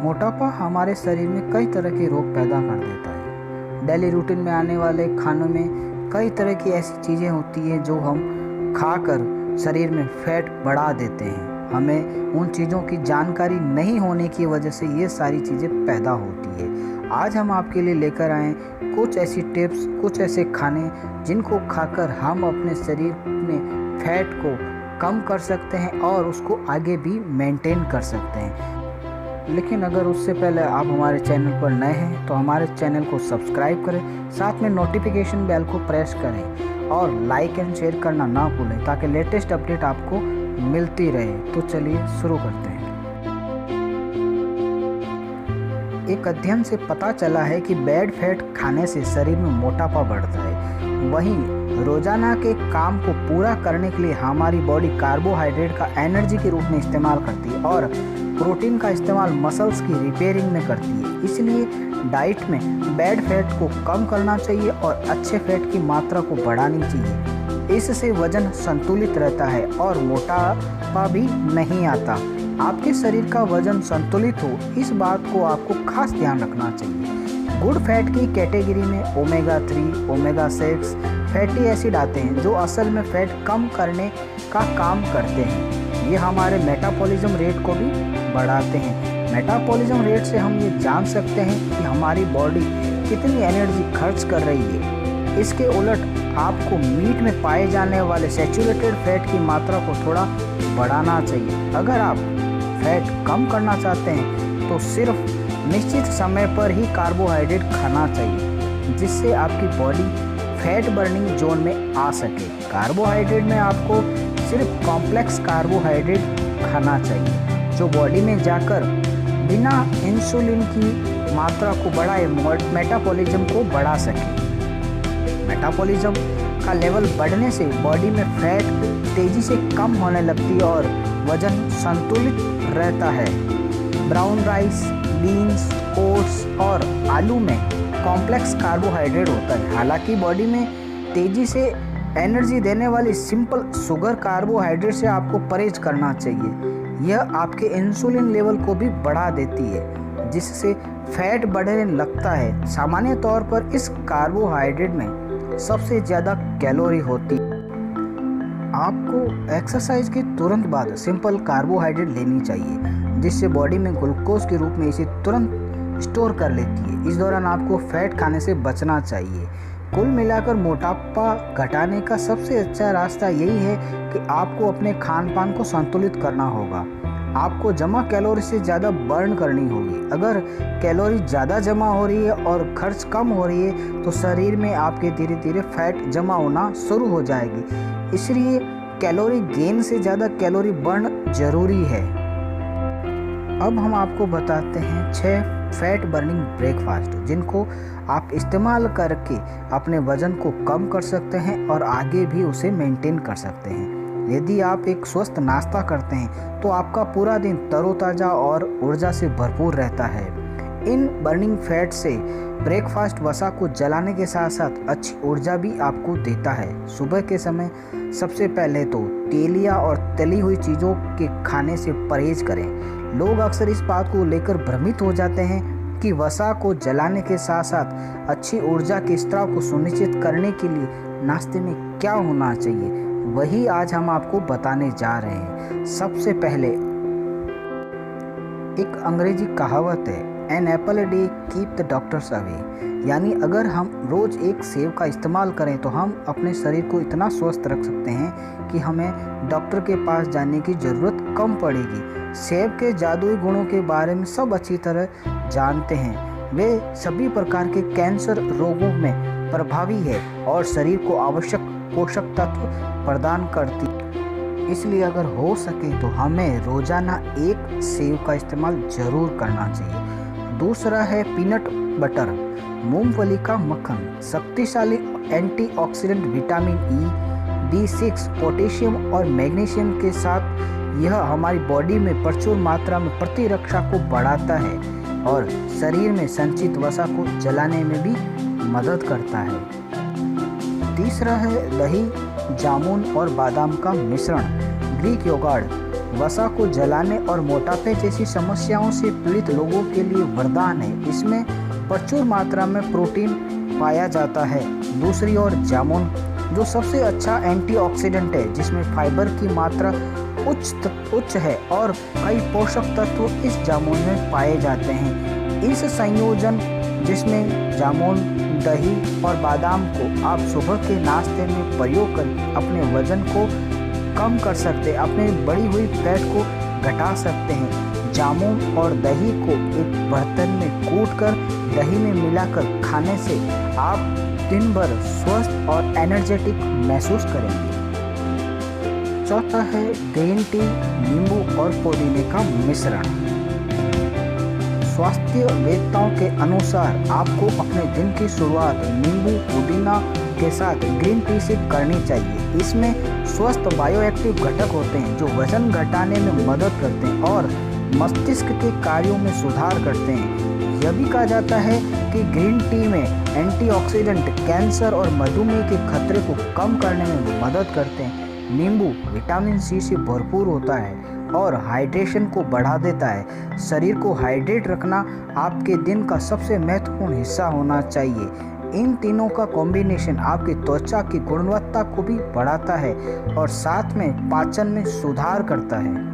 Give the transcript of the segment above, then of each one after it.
मोटापा हमारे शरीर में कई तरह के रोग पैदा कर देता है। डेली रूटीन में आने वाले खानों में कई तरह की ऐसी चीज़ें होती हैं जो हम खाकर शरीर में फैट बढ़ा देते हैं। हमें उन चीज़ों की जानकारी नहीं होने की वजह से ये सारी चीज़ें पैदा होती है। आज हम आपके लिए लेकर आए कुछ ऐसी टिप्स, कुछ ऐसे खाने जिनको खाकर हम अपने शरीर में फैट को कम कर सकते हैं और उसको आगे भी मेंटेन कर सकते हैं। लेकिन अगर उससे पहले आप हमारे चैनल पर नए हैं तो हमारे चैनल को सब्सक्राइब करें, साथ में नोटिफिकेशन बेल को प्रेस करें और लाइक एंड शेयर करना ना भूलें ताकि लेटेस्ट अपडेट आपको मिलती रहे। तो चलिए शुरू करते हैं। एक अध्ययन से पता चला है कि बैड फैट खाने से शरीर में मोटापा बढ़ता है। वहीं रोजाना के काम को पूरा करने के लिए हमारी बॉडी कार्बोहाइड्रेट का एनर्जी के रूप में इस्तेमाल करती है और प्रोटीन का इस्तेमाल मसल्स की रिपेयरिंग में करती है। इसलिए डाइट में बैड फैट को कम करना चाहिए और अच्छे फैट की मात्रा को बढ़ानी चाहिए। इससे वजन संतुलित रहता है और मोटापा भी नहीं आता। आपके शरीर का वजन संतुलित हो, इस बात को आपको खास ध्यान रखना चाहिए। गुड फैट की कैटेगरी में ओमेगा 3, ओमेगा 6 फैटी एसिड आते हैं जो असल में फैट कम करने का काम करते हैं। ये हमारे मेटाबॉलिज्म रेट को भी बढ़ाते हैं। मेटाबॉलिज्म रेट से हम ये जान सकते हैं कि हमारी बॉडी कितनी एनर्जी खर्च कर रही है। इसके उलट आपको मीट में पाए जाने वाले सैचुरेटेड फैट की मात्रा को थोड़ा बढ़ाना चाहिए। अगर आप फैट कम करना चाहते हैं तो सिर्फ निश्चित समय पर ही कार्बोहाइड्रेट खाना चाहिए जिससे आपकी बॉडी फैट बर्निंग जोन में आ सके। कार्बोहाइड्रेट में आपको सिर्फ कॉम्प्लेक्स कार्बोहाइड्रेट खाना चाहिए जो बॉडी में जाकर बिना इंसुलिन की मात्रा को बढ़ाए मेटाबॉलिज्म को बढ़ा सके। मेटाबॉलिज्म का लेवल बढ़ने से बॉडी में फैट तेजी से कम होने लगती है और वजन संतुलित रहता है। ब्राउन राइस, बीन्स, ओट्स और आलू में कॉम्प्लेक्स कार्बोहाइड्रेट होता है। हालांकि बॉडी में तेजी से एनर्जी देने वाली सिंपल शुगर कार्बोहाइड्रेट से आपको परहेज करना चाहिए। यह आपके इंसुलिन लेवल को भी बढ़ा देती है जिससे फैट बढ़ने लगता है। सामान्य तौर पर इस कार्बोहाइड्रेट में सबसे ज़्यादा कैलोरी होती है। आपको एक्सरसाइज के तुरंत बाद सिंपल कार्बोहाइड्रेट लेनी चाहिए जिससे बॉडी में ग्लूकोज के रूप में इसे तुरंत स्टोर कर लेती है। इस दौरान आपको फैट खाने से बचना चाहिए। कुल मिलाकर मोटापा घटाने का सबसे अच्छा रास्ता यही है कि आपको अपने खान पान को संतुलित करना होगा। आपको जमा कैलोरी से ज़्यादा बर्न करनी होगी। अगर कैलोरी ज़्यादा जमा हो रही है और खर्च कम हो रही है तो शरीर में आपके धीरे धीरे फैट जमा होना शुरू हो जाएगी। इसलिए कैलोरी गेन से ज़्यादा कैलोरी बर्न जरूरी है। अब हम आपको बताते हैं 6 फैट बर्निंग ब्रेकफास्ट जिनको आप इस्तेमाल करके अपने वजन को कम कर सकते हैं और आगे भी उसे मेंटेन कर सकते हैं। यदि आप एक स्वस्थ नाश्ता करते हैं तो आपका पूरा दिन तरोताज़ा और ऊर्जा से भरपूर रहता है। इन बर्निंग फैट से ब्रेकफास्ट वसा को जलाने के साथ साथ अच्छी ऊर्जा भी आपको देता है। सुबह के समय सबसे पहले तो तेलिया और तली हुई चीज़ों के खाने से परहेज करें। लोग अक्सर इस बात को लेकर भ्रमित हो जाते हैं कि वसा को जलाने के साथ साथ अच्छी ऊर्जा के स्त्राव को सुनिश्चित करने के लिए नाश्ते में क्या होना चाहिए, वही आज हम आपको बताने जा रहे हैं। सबसे पहले एक अंग्रेजी कहावत है, an apple a day keep the doctors away. यानी अगर हम रोज़ एक सेब का इस्तेमाल करें तो हम अपने शरीर को इतना स्वस्थ रख सकते हैं कि हमें डॉक्टर के पास जाने की ज़रूरत कम पड़ेगी। सेब के जादुई गुणों के बारे में सब अच्छी तरह जानते हैं। वे सभी प्रकार के कैंसर रोगों में प्रभावी है और शरीर को आवश्यक पोषक तत्व प्रदान करती। इसलिए अगर हो सके तो हमें रोजाना एक सेब का इस्तेमाल जरूर करना चाहिए। दूसरा है पीनट बटर, मूंगफली का मक्खन। शक्तिशाली antioxidant vitamin E, B6, potassium और मैग्नीशियम के साथ यह हमारी बॉडी में प्रचुर मात्रा में प्रतिरक्षा को बढ़ाता है और शरीर में संचित वसा को जलाने में भी मदद करता है। तीसरा है दही, जामुन और बादाम का मिश्रण, ग्रीक योगर्ट। वसा को जलाने और मोटापे जैसी समस्याओं से पीड़ित लोगों के लिए वरदान है। इसमें प्रचुर मात्रा में प्रोटीन पाया जाता है। दूसरी ओर जामुन जो सबसे अच्छा एंटीऑक्सीडेंट है, जिसमें फाइबर की मात्रा उच्च है और कई पोषक तत्व इस जामुन में पाए जाते हैं। इस संयोजन जिसमें जामुन, दही और बादाम को आप सुबह के नाश्ते में प्रयोग कर अपने वजन को कम कर सकते हैं, अपनी बढ़ी हुई फैट को घटा सकते हैं। जामुन और दही को एक बर्तन में कूटकर दही में मिलाकर खाने से आप दिन भर स्वस्थ और एनर्जेटिक महसूस करेंगे। चौथा है ग्रीन टी, नींबू और पुदीने का मिश्रण। स्वास्थ्य वेत्ताओं के अनुसार आपको अपने दिन की शुरुआत नींबू पुदीना के साथ ग्रीन टी से करनी चाहिए। इसमें स्वस्थ बायोएक्टिव घटक होते हैं जो वजन घटाने में मदद करते हैं और मस्तिष्क के कार्यों में सुधार करते हैं। यह भी कहा जाता है कि ग्रीन टी में एंटीऑक्सीडेंट कैंसर और मधुमेह के खतरे को कम करने में मदद करते हैं। नींबू विटामिन सी से भरपूर होता है और हाइड्रेशन को बढ़ा देता है। शरीर को हाइड्रेट रखना आपके दिन का सबसे महत्वपूर्ण हिस्सा होना चाहिए। इन तीनों का कॉम्बिनेशन आपकी त्वचा की गुणवत्ता को भी बढ़ाता है और साथ में पाचन में सुधार करता है।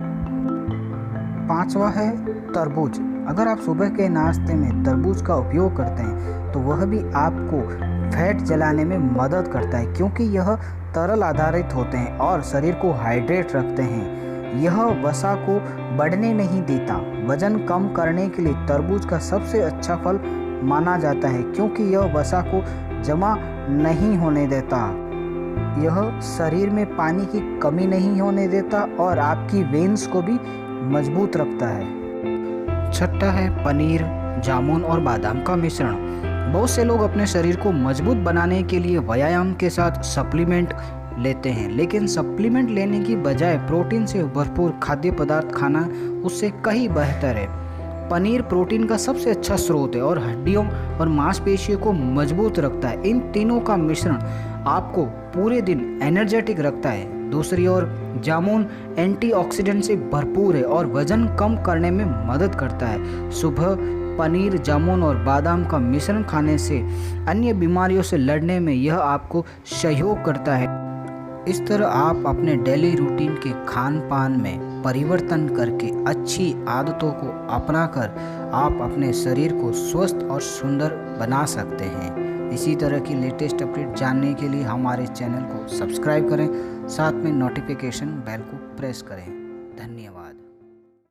पांचवा है तरबूज। अगर आप सुबह के नाश्ते में तरबूज का उपयोग करते हैं तो वह भी आपको फैट जलाने में मदद करता है, क्योंकि यह तरल आधारित होते हैं और शरीर को हाइड्रेट रखते हैं। यह वसा को बढ़ने नहीं देता। वजन कम करने के लिए तरबूज का सबसे अच्छा फल माना जाता है, क्योंकि यह वसा को जमा नहीं होने देता। यह शरीर में पानी की कमी नहीं होने देता और आपकी वेन्स को भी मजबूत रखता है। छठा है पनीर, जामुन और बादाम का मिश्रण। बहुत से लोग अपने शरीर को मजबूत बनाने के लिए व्यायाम के साथ सप्लीमेंट लेते हैं, लेकिन सप्लीमेंट लेने की बजाय प्रोटीन से भरपूर खाद्य पदार्थ खाना उससे कहीं बेहतर है। पनीर प्रोटीन का सबसे अच्छा स्रोत है और हड्डियों और मांसपेशियों को मजबूत रखता है। इन तीनों का मिश्रण आपको पूरे दिन एनर्जेटिक रखता है। दूसरी ओर जामुन एंटीऑक्सीडेंट से भरपूर है और वजन कम करने में मदद करता है। सुबह पनीर, जामुन और बादाम का मिश्रण खाने से अन्य बीमारियों से लड़ने में यह आपको सहयोग करता है। इस तरह आप अपने डेली रूटीन के खान पान में परिवर्तन करके अच्छी आदतों को अपनाकर आप अपने शरीर को स्वस्थ और सुंदर बना सकते हैं। इसी तरह की लेटेस्ट अपडेट जानने के लिए हमारे चैनल को सब्सक्राइब करें, साथ में नोटिफिकेशन बेल को प्रेस करें। धन्यवाद।